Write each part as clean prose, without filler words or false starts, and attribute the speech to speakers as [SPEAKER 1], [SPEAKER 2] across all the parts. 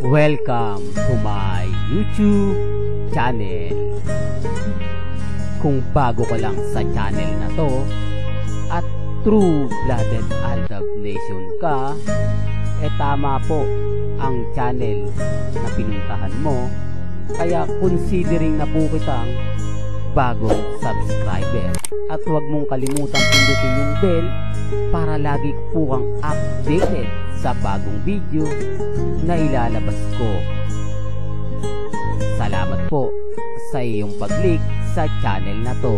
[SPEAKER 1] Welcome to my YouTube channel. Kung bago ka lang sa channel na to at true-blooded Aldab Nation ka, tama po ang channel na pinuntahan mo. Kaya considering na po kitang bagong subscriber. At huwag mong kalimutan pindutin yung bell para lagi po kang updated sa bagong video na ilalabas ko. Salamat po sa iyong pag-click sa channel na to.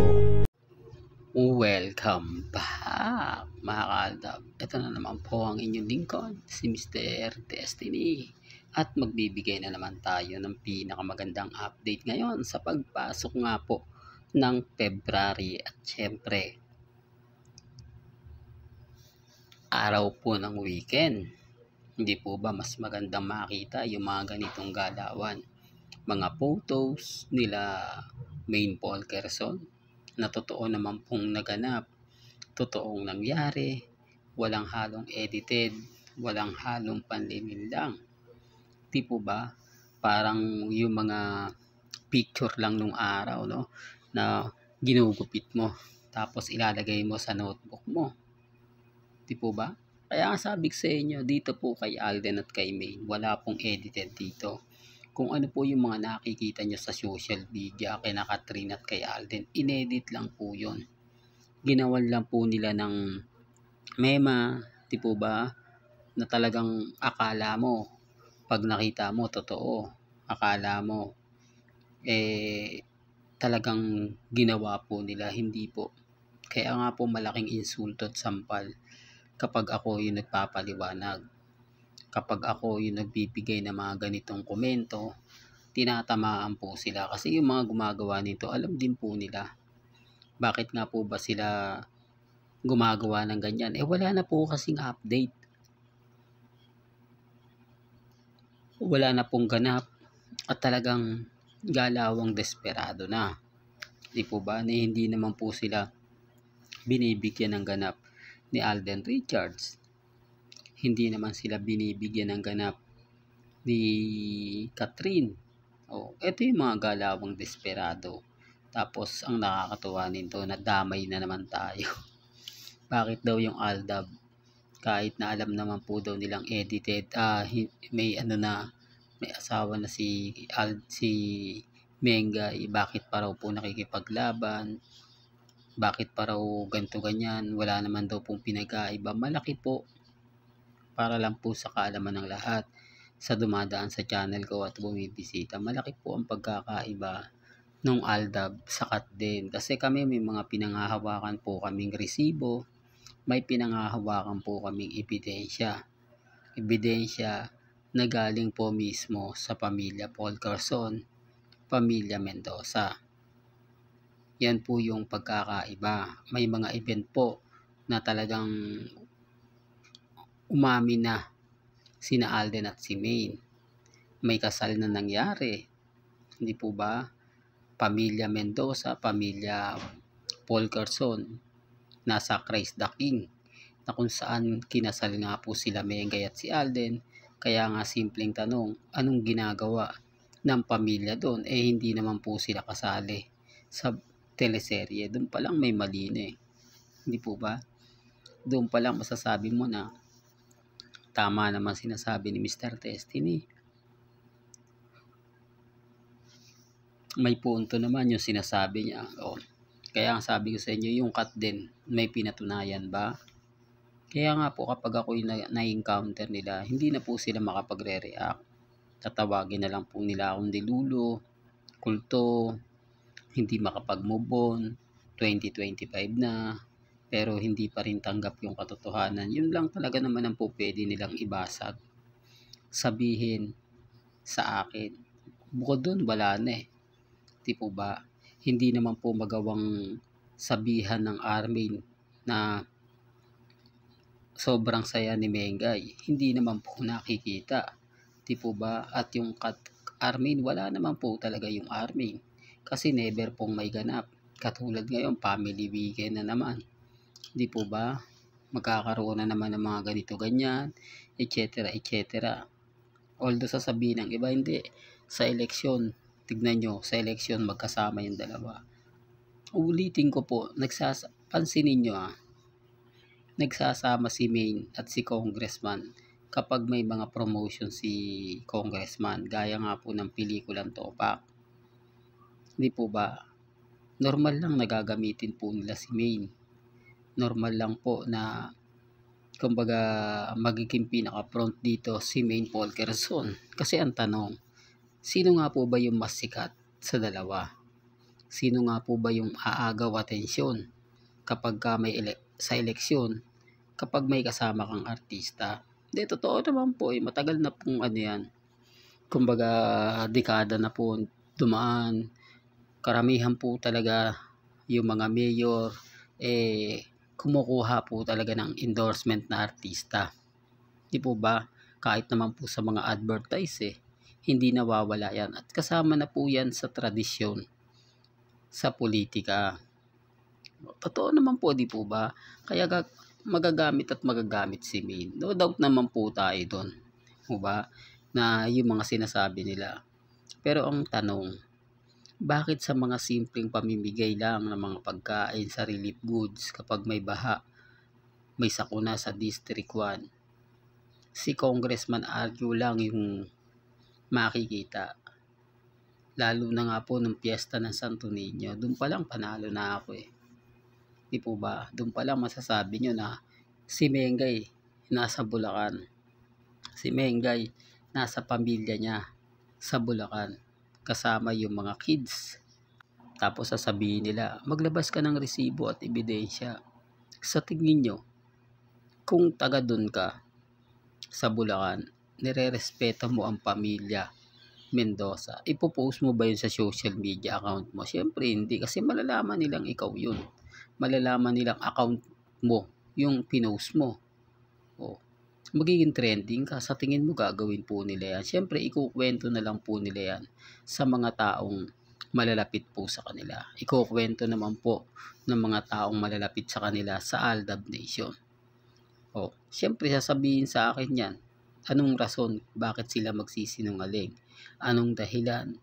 [SPEAKER 1] Welcome back mga ka-Aldab. Ito na naman po ang inyong lingkod, si Mr. Destiny. At magbibigay na naman tayo ng pinakamagandang update ngayon sa pagpasok nga po ng February. At syempre, araw po ng weekend. Hindi po ba mas magandang makita yung mga ganitong galawan? Mga photos nila Maine Paul Quezon na totoo naman pong naganap, totoong nangyari, walang halong edited, walang halong panlilinlang. Di po ba? Parang yung mga picture lang nung araw, no? Na ginugupit mo tapos ilalagay mo sa notebook mo. Di po ba? Kaya nga sabi sa inyo, dito po kay Alden at kay Maine, wala pong edited dito. Kung ano po yung mga nakikita nyo sa social media kay Catherine at kay Alden, inedit lang po yun. Ginawan lang po nila ng mema, di po ba? Na talagang akala mo, pag nakita mo, totoo. Akala mo, talagang ginawa po nila, hindi po. Kaya nga po malaking insulto at sampal kapag ako yung nagpapaliwanag. Kapag ako yung nagbibigay ng mga ganitong komento, tinatamaan po sila. Kasi yung mga gumagawa nito, alam din po nila. Bakit nga po ba sila gumagawa ng ganyan? Wala na po kasing update. Wala na pong ganap at talagang galawang desperado na. Di po ba? Hindi naman po sila binibigyan ng ganap ni Alden Richards. Hindi naman sila binibigyan ng ganap ni Catherine. Ito yung mga galawang desperado. Tapos ang nakakatuwa nito, nadamay na naman tayo. Bakit daw yung Aldab? Kahit na alam naman po daw nilang edited, may asawa na si Mengay, bakit pa raw po nakikipaglaban? Bakit pa raw ganito ganyan? Wala naman daw pong pinagkaiba. Malaki po, para lang po sa kaalaman ng lahat sa dumadaan sa channel ko at bumibisita. Malaki po ang pagkakaiba nung Aldab sa Catherine. Kasi kami may mga pinanghahawakan po kaming resibo, may pinanghahawakan po kaming ebidensya na galing po mismo sa pamilya Paul Quezon, pamilya Mendoza. Yan po yung pagkakaiba. May mga event po na talagang umamin na sina Alden at si Maine. May kasal na nangyari. Hindi po ba? Pamilya Mendoza, pamilya Paul Quezon, nasa Christ the King, na kung saan kinasal nga po sila Mengay at si Alden. Kaya nga simpleng tanong, anong ginagawa ng pamilya doon? Hindi naman po sila kasali sa teleserye. Doon pa lang may mali na Hindi po ba? Doon pa lang masasabi mo na tama naman sinasabi ni Mr. Destiny. May punto naman yung sinasabi niya. Kaya ang sabi ko sa inyo, yung Catherine, may pinatunayan ba? Kaya nga po kapag ako yung na-encounter nila, hindi na po sila makapagre-react. Tatawagin na lang po nila akong dilulo, kulto, hindi makapag-move on, 2025 na, pero hindi pa rin tanggap yung katotohanan. Yun lang talaga naman ang po pwede nilang ibasag. Sabihin sa akin. Bukod dun, wala na Di po ba? Hindi naman po magawang sabihan ng Armin na sobrang saya ni Mengay. Hindi naman po nakikita. Di po ba? At yung Armin, wala naman po talaga yung Armin. Kasi never pong may ganap. Katulad ngayon, family weekend na naman. Di po ba? Magkakaroon na naman ng mga ganito ganyan, etc. etc.
[SPEAKER 2] Although sasabihin ng iba, hindi. Sa eleksyon, tignan nyo, sa eleksyon magkasama yung dalawa. Ulitin ko po, pansinin nyo nagsasama si Main at si Congressman kapag may mga promotion si Congressman. Gaya nga po ng pelikulang Topak. Hindi po ba? Normal lang nagagamitin po nila si Main. Normal lang po na kumbaga magiging pinaka-front dito si Main Paul Quezon. Kasi ang tanong, sino nga po ba yung mas sikat sa dalawa? Sino nga po ba yung aagaw atensyon kapag sa eleksyon, kapag may kasama kang artista? Hindi, totoo naman po matagal na pong yan. Kumbaga, dekada na po dumaan. Karamihan po talaga yung mga mayor, kumukuha po talaga ng endorsement na artista. Di po ba? Kahit naman po sa mga advertise hindi nawawala yan. At kasama na po yan sa tradisyon sa politika. Totoo naman po, di po ba? Kaya magagamit si Main. No doubt naman po tayo doon. Di ba? Na yung mga sinasabi nila. Pero ang tanong, bakit sa mga simpleng pamimigay lang ng mga pagkain sa relief goods kapag may baha, may sakuna sa District 1, si Congressman Arjo lang yung makikita? Lalo na nga po nung piyesta ng Santo Niño, doon pa lang panalo na ako Di po ba? Doon pa lang masasabi nyo na si Mengay nasa Bulacan. Si Mengay nasa pamilya niya sa Bulacan. Kasama yung mga kids. Tapos sasabihin nila, maglabas ka ng resibo at ebidensya. Sa tingin nyo, kung taga doon ka sa Bulacan, nire-respeto mo ang pamilya Mendoza, ipopost mo ba yun sa social media account mo? Siyempre hindi, kasi malalaman nilang ikaw yun. Malalaman nilang account mo yung pinost mo. Magiging trending ka. Sa tingin mo gagawin po nila yan? Siyempre ikukwento na lang po nila yan sa mga taong malalapit po sa kanila. Ikukwento naman po ng mga taong malalapit sa kanila sa Aldab Nation. Siyempre sasabihin sa akin yan, anong rason bakit sila magsisinungaling? Anong dahilan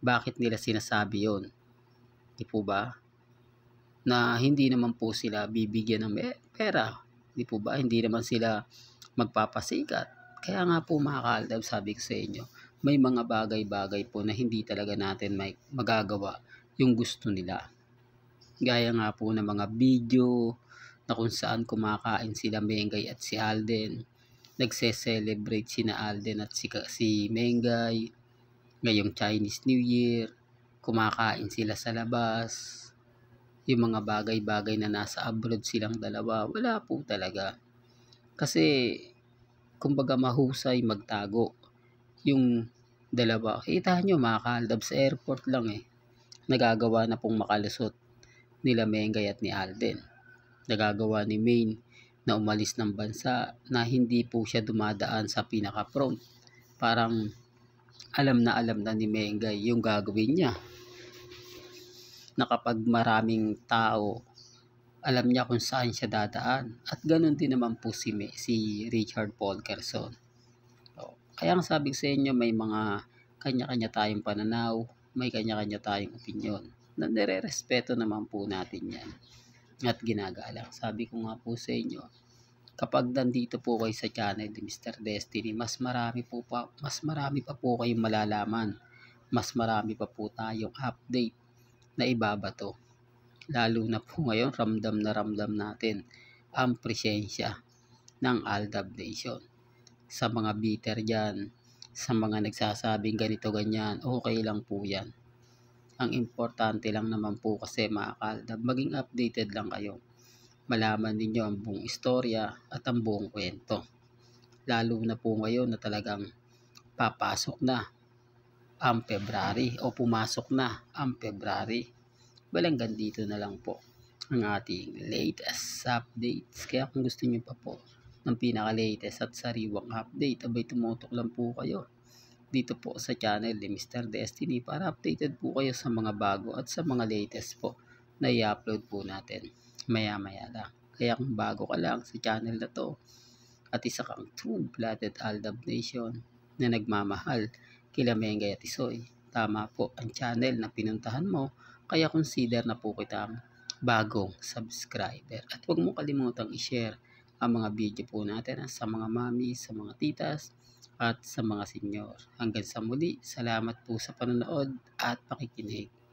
[SPEAKER 2] bakit nila sinasabi yon? Di po ba? Na hindi naman po sila bibigyan ng pera. Di po ba? Hindi naman sila magpapasikat. Kaya nga po mga kaaldab, sabi ko sa inyo, may mga bagay-bagay po na hindi talaga natin magagawa yung gusto nila. Gaya nga po ng mga video na kung saan kumakain sila Mengay at si Alden. Nagse-celebrate sina Alden at si Mengay ngayong Chinese New Year. Kumakain sila sa labas. Yung mga bagay-bagay na nasa abroad silang dalawa, wala po talaga. Kasi kumbaga mahusay magtago yung dalawa. Kita nyo mga kaaldab, sa airport lang nagagawa na pong makalusot nila Mengay at ni Alden. Nagagawa ni Main na umalis ng bansa na hindi po siya dumadaan sa pinaka-front. Parang alam na ni Mengay yung gagawin niya. Na kapag maraming tao, alam niya kung saan siya dadaan. At ganun din naman po si Richard Paul Quezon. Kaya ang sabi sa inyo, may mga kanya-kanya tayong pananaw, may kanya-kanya tayong opinyon. Na nire-respeto naman po natin yan. At ginagalang. Sabi ko nga po sa inyo, kapag nandito po kayo sa channel ni Mr. Destiny, mas marami pa po kayong malalaman. Mas marami pa po tayong update na ibabato. Lalo na po ngayon, ramdam natin ang presensya ng Aldab Nation. Sa mga bitter dyan, sa mga nagsasabing ganito ganyan, okay lang po yan. Ang importante lang naman po kasi mga kaaldab, maging updated lang kayo. Malaman ninyo ang buong istorya at ang buong kwento. Lalo na po ngayon na talagang papasok na ang February o pumasok na ang February. Hanggang dito na lang po ang ating latest updates. Kaya kung gusto niyo pa po ng pinaka-latest at sariwang update, abay tumutok lang po kayo dito po sa channel ni Mr. Destiny para updated po kayo sa mga bago at sa mga latest po na i-upload po natin maya-maya lang. Kaya kung bago ka lang sa channel na to at isa kang true-blooded Aldab Nation, na nagmamahal kila Mengay at Isoy. Tama po ang channel na pinuntahan mo, kaya consider na po kitang bagong subscriber. At huwag mo kalimutang i-share ang mga video po natin sa mga mami, sa mga titas, at sa mga senyor. Hanggang sa muli, salamat po sa panonood at pakikinig.